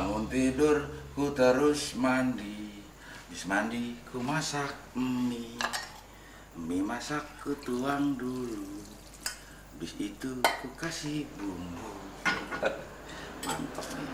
Bangun tidur, ku terus mandi. Habis mandi, ku masak mie. Mie masak, ku tuang dulu. Habis itu, ku kasih bumbu. Mantap nih.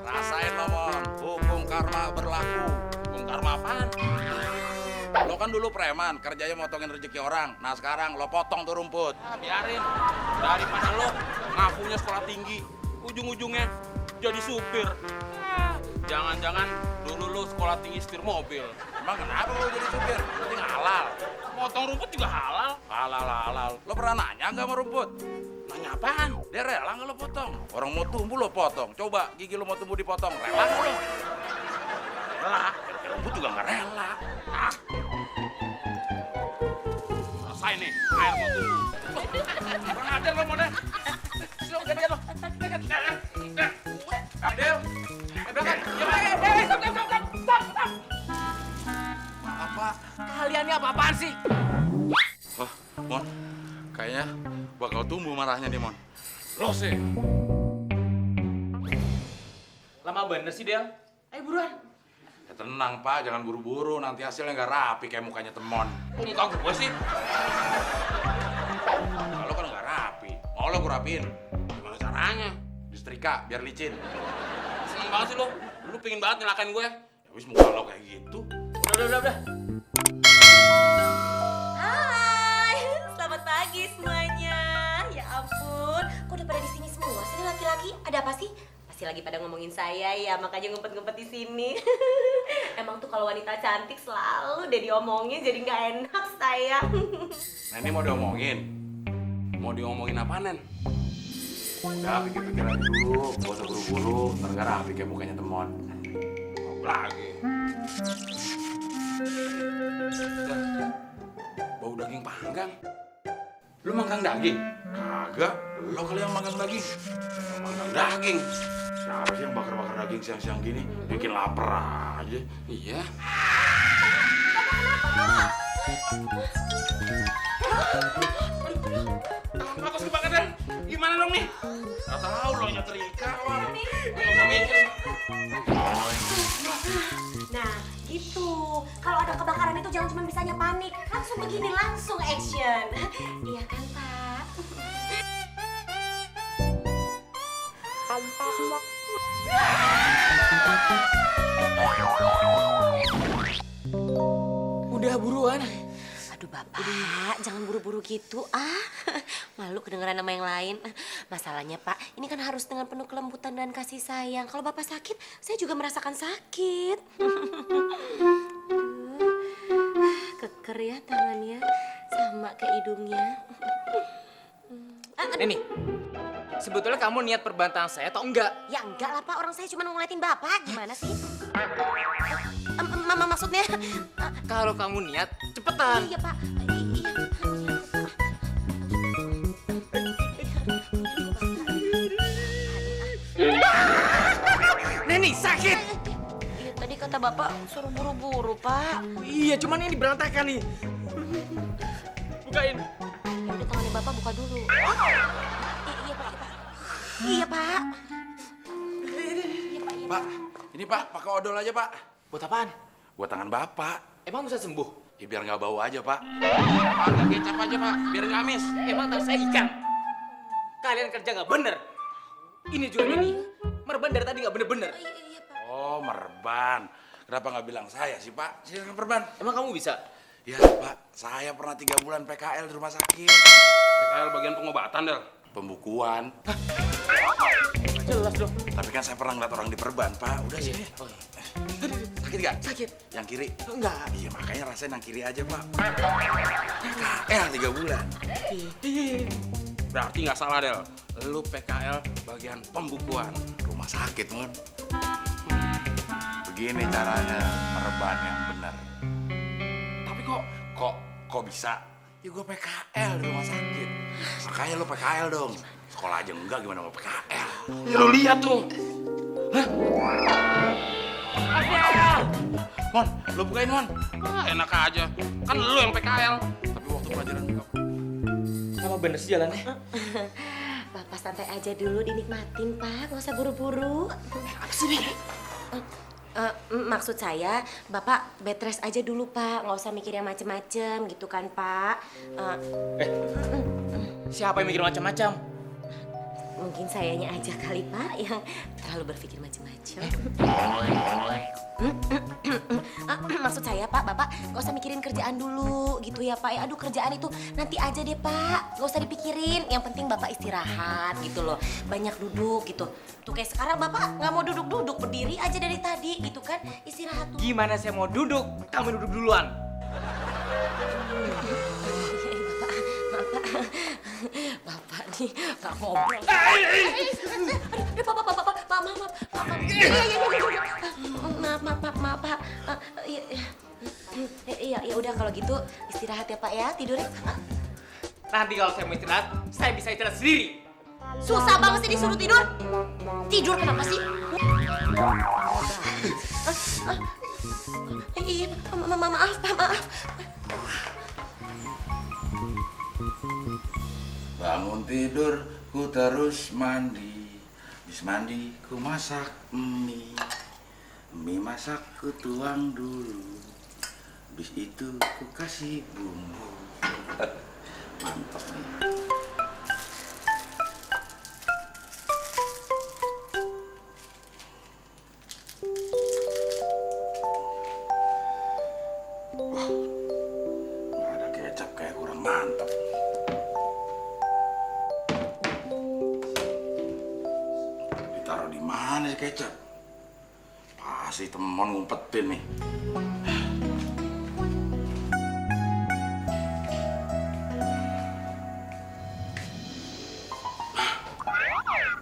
Rasain lo, Mon. Hukum karma berlaku. Hukum karma apaan? Lo kan dulu preman, kerjanya motongin rezeki orang. Nah sekarang lo potong tuh rumput. Biarin. Daripada lo ngakunya sekolah tinggi, ujung-ujungnya jadi supir. Jangan-jangan dulu lo sekolah tinggi setir mobil. Emang kenapa lo jadi supir? Berarti nggak halal. Potong rumput juga halal. Halal. Lo pernah nanya nggak sama rumput? Nanya apaan? Dia rela nggak lo potong? Orang mau tumbuh lo potong. Coba gigi lo mau tumbuh dipotong, rela nggak lo? Rela. Rumput juga nggak rela. Ah. Selesai nih, air mau tumbuh. Kurang ajar lo, Mon. Lo gantian lo. Adel. Berangkat. Stop. Maaf, Pak. Kalian ini apa-apaan sih? Oh, Mon. Kayaknya bakal tumbuh marahnya nih, Mon. Lo sih. Lama bener sih, Del. Ayo buruan. Ya tenang, Pak. Jangan buru-buru. Nanti hasilnya nggak rapi kayak mukanya temon. Muka gue sih. Kalau kan nggak rapi. Mau lo gue rapiin? Gimana caranya? Disetrika biar licin. Seneng banget sih lo. Lu pingin banget nyelakain gue. Ya wis muka lo kayak gitu. Udah. Hai, selamat pagi semuanya. Ya ampun, kok udah pada di sini semua sih laki-laki? Ada apa sih? Pasti lagi pada ngomongin saya ya, makanya ngumpet-ngumpet di sini. Emang tuh kalau wanita cantik selalu deh diomongin, jadi nggak enak saya. Nah ini mau diomongin. Mau diomongin apa, Nen? Udah pikir-pikir aja dulu. Gak usah buru-buru. Ntar nggak rapi kayak mukanya temon. Mau lagi. Bau daging panggang. Lu manggang daging? Kagak. Lo kali yang manggang daging. Yang manggang daging. Siapa sih yang bakar-bakar daging siang-siang gini? Bikin lapar aja. Iya. Aku suka banget, Del. Gimana dong nih? Gak tau lo nyetrika, Wak. Nggak usah mikir. Nah, gitu. Kalau ada kebakaran itu jangan cuma bisanya panik, langsung begini, langsung action. Iya kan, Pak? Udah buruan. Aduh Bapak, jangan buru-buru gitu Malu kedengeran sama yang lain. Masalahnya Pak, ini kan harus dengan penuh kelembutan dan kasih sayang. Kalau Bapak sakit, saya juga merasakan sakit. Keker ya tangannya, sama kayak hidungnya. Neni, sebetulnya kamu niat perbantahan saya atau enggak? Ya enggak lah Pak, orang saya cuma ngeliatin Bapak. Gimana sih? Mama maksudnya? Kalau kamu niat, cepetan. Iya Pak, iya. Neni, sakit! Iya tadi kata Bapak suruh buru-buru Pak. Iya, cuman ini berantakan nih. Bukain. Ya udah tangannya Bapak buka dulu. Iya Pak, iya Pak. Iya Pak. Pak, ini Pak, pakai odol aja Pak. Buat apaan? Buat tangan Bapak. Emang bisa sembuh? Ya biar nggak bau aja Pak. Pakai kecap aja, Pak. Biar nggak amis. Emang tak saya ikan? Kalian kerja nggak bener. Ini juga ini. Merban dari tadi nggak bener-bener. Iya Pak. Oh, merban. Kenapa nggak bilang saya sih Pak? Silakan perban. Emang kamu bisa? Ya Pak, saya pernah 3 bulan PKL di rumah sakit. PKL bagian pengobatan, Del. Pembukuan. Jelas dong. Tapi kan saya pernah ngeliat orang diperban Pak. Udah sih. Oh, iya. Sakit gak? Sakit. Yang kiri? Enggak. Iya makanya rasain yang kiri aja Pak. PKL 3 bulan. Berarti nggak salah, Del. Lu PKL bagian pembukuan. Rumah sakit Mon. Begini caranya mereban yang benar. Tapi kok kok bisa? Ya gue PKL di rumah sakit. Makanya lo PKL dong. Sekolah aja enggak, gimana mau PKL? Ya lo lihat tuh. Hah? Abdel! Mon, lo bukain Mon. Enak aja. Kan lu yang PKL. Tapi waktu pelajaran buka. Apa bener sih jalannya? Bapak santai aja dulu, dinikmatin Pak, nggak usah buru-buru. Apa sih, Bi? Maksud saya, Bapak bed rest aja dulu Pak, nggak usah mikir yang macem-macem gitu kan Pak. Siapa yang mikir macam-macam? Mungkin sayanya aja kali Pak yang terlalu berpikir macem-macem. Maksud saya Pak, Bapak nggak usah mikirin kerjaan dulu gitu ya Pak. Ya aduh, kerjaan itu nanti aja deh Pak, nggak usah dipikirin. Yang penting Bapak istirahat gitu loh, banyak duduk gitu. Tuh kayak sekarang Bapak nggak mau duduk-duduk, berdiri aja dari tadi gitu kan, istirahat dulu. Gimana saya mau duduk? Kamu duduk duluan. Bapak nih nggak ngobrol. Maaf Pak. Iya, ya udah kalau gitu istirahat ya Pak ya, tidur ya. Nanti kalau saya mau istirahat, saya bisa istirahat sendiri. Susah banget sih disuruh tidur. Tidur kenapa sih? Iya, maaf Pak, maaf. Bangun tidur, ku terus mandi. Habis mandi, ku masak mie. Mie masak, ku tuang dulu. Habis itu, ku kasih bumbu. Mantap nih. Wah, nggak ada kecap kayak kurang mantap. Ditaruh di mana sih kecap? Pasti temen ngumpetin nih.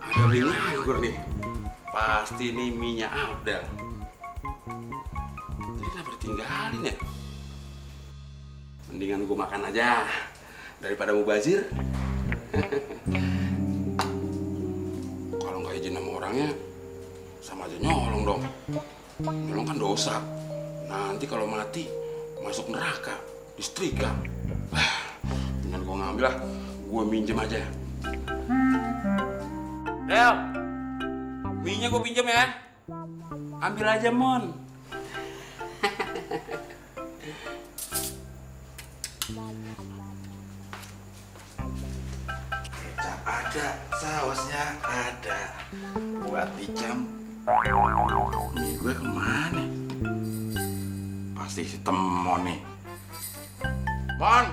Ada beli nganggur nih. Pasti ini minyak Abdel. Ini kenapa ditinggalin ya? Mendingan gue makan aja daripada mubazir. Kalau nggak izin sama orangnya, sama aja nyolong dong. Nyolong kan dosa. Nanti kalau mati, masuk neraka, disetrika. Mendingan gue ngambil lah, gue minjem aja. Del, mie-nya gue pinjem ya. Ambil aja, Mon. Kecap ada, sausnya ada. Buat dicam. Mie gue kemana? Pasti si Temon nih. Mon!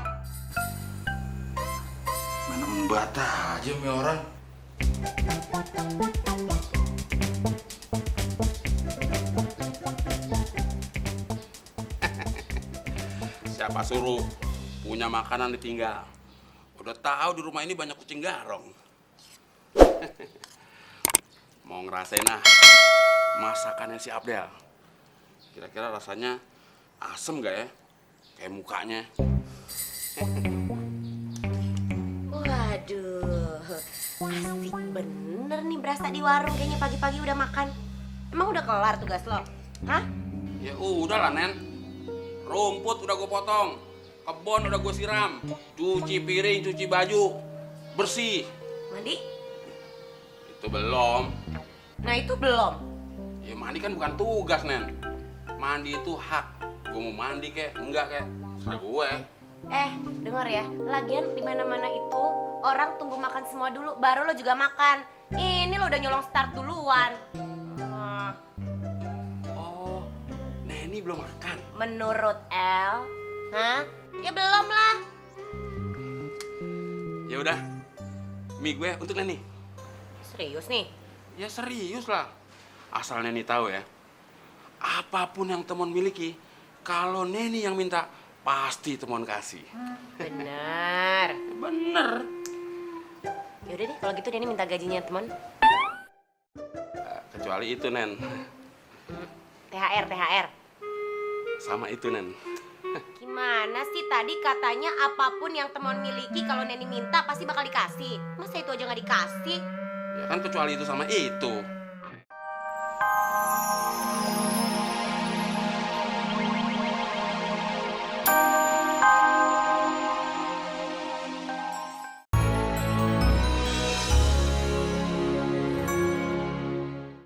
Mana membata aja mie orang. Siapa suruh punya makanan ditinggal? Udah tahu di rumah ini banyak kucing garong. Mau ngerasain masakannya si Abdel. Kira-kira rasanya asem gak ya? Kayak mukanya. Waduh, asik bener nih berasa di warung kayaknya pagi-pagi udah makan. Emang udah kelar tugas lo? Hah? Ya udah lah, Nen. Rumput udah gue potong. Kebon udah gue siram. Cuci piring, cuci baju. Bersih. Mandi? Itu belum. Nah itu belum. Ya mandi kan bukan tugas, Nen. Mandi itu hak. Gue mau mandi kek, enggak kek. Serah gue. Denger ya, lagian di mana-mana itu orang tunggu makan semua dulu, baru lo juga makan. Ini lo udah nyolong start duluan. Oh, Neni belum makan. Menurut El, hah? Ya belum lah. Ya udah, mie gue untuk Neni. Serius nih? Ya serius lah. Asal Neni tahu ya, apapun yang Temon miliki, kalau Neni yang minta, pasti Temon kasih. Bener. Bener. Yaudah deh, kalau gitu Neni minta gajinya teman. Kecuali itu, Nen. THR. Sama itu, Nen. Gimana sih tadi? tadi katanya apapun yang teman miliki kalau Neni minta pasti bakal dikasih. Masa itu aja nggak dikasih? Ya kan kecuali itu sama itu.